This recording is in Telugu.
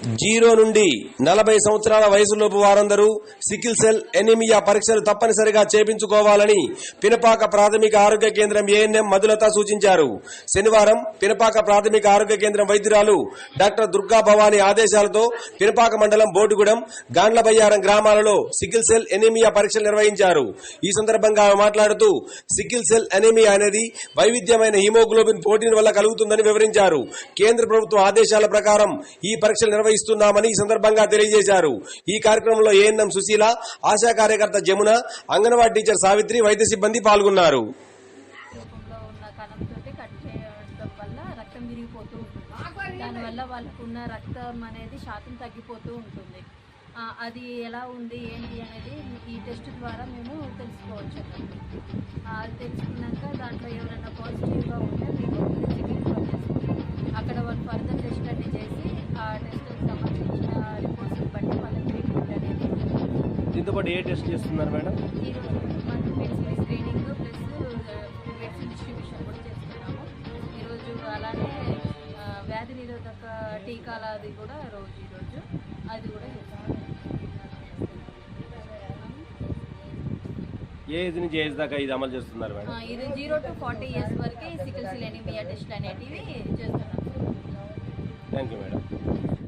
0 నుండి 40 సంవత్సరాల వయసులోపు వారందరూ సికిల్ సెల్ ఎనీమియా పరీక్షలు తప్పనిసరిగా చేపించుకోవాలని పినపాక ప్రాథమిక ఆరోగ్య కేంద్రం ఏఎన్ఎం మధులత సూచించారు. శనివారం పినపాక ప్రాథమిక ఆరోగ్య కేంద్రం వైద్యురాలు డాక్టర్ దుర్గా భవానీ ఆదేశాలతో పినపాక మండలం బోటుగూడెం, గాండ్లబయ్యారం గ్రామాలలో సికిల్ సెల్ ఎనీమియా పరీక్షలు నిర్వహించారు. ఈ సందర్భంగా ఆమె మాట్లాడుతూ సికిల్ సెల్ ఎనీమియా అనేది వైవిధ్యమైన హిమోగ్లోబిన్ ప్రోటీన్ వల్ల కలుగుతుందని వివరించారు. కేంద్ర ప్రభుత్వ ఆదేశాల ప్రకారం ఈ పరీక్షలు నిర్వహిస్తున్నామని ఈ సందర్భంగా తెలియజేశారు. ఈ కార్యక్రమంలో ఏఎన్ఎం సుశీల, ఆశా కార్యకర్త జమున, అంగన్వాడీ టీచర్ సావిత్రి, వైద్య సిబ్బంది పాల్గొన్నారు. దానివల్ల వాళ్ళకున్న రక్తం అనేది శాతం తగ్గిపోతూ ఉంటుంది. అది ఎలా ఉంది ఏంటి అనేది ఈ టెస్ట్ ద్వారా మేము తెలుసుకోవచ్చు. అది తెలుసుకున్నాక దాంట్లో ఎవరైనా పాజిటివ్గా ఉంటే మేము అక్కడ వాళ్ళు ఫర్దర్ టెస్ట్ అన్ని చేసి ఆ టెస్ట్కి సంబంధించిన రిపోర్ట్స్ బట్టి వాళ్ళకి ట్రీట్మెంట్ అనేది. దీంతో పాటు ఏ టెస్ట్ చేస్తున్నారు మేడం? ఈరోజు మనం medicine screening plus medicine distribution కూడా చేస్తున్నాము. ఈరోజు అలానే వ్యాధి నిరోధక టీకాల అది కూడా ఈరోజు అది కూడా చేస్తున్నాము. ఏ ఏజ్ నుంచి ఏజ్ దాకా ఇది అమలు చేస్తున్నారు మేడం? ఇది 0 to 40 years వరకే సికిల్ సెల్ ఎనీమియా టెస్ట్ అనేటివి చేస్తున్నాం. Thank you madam.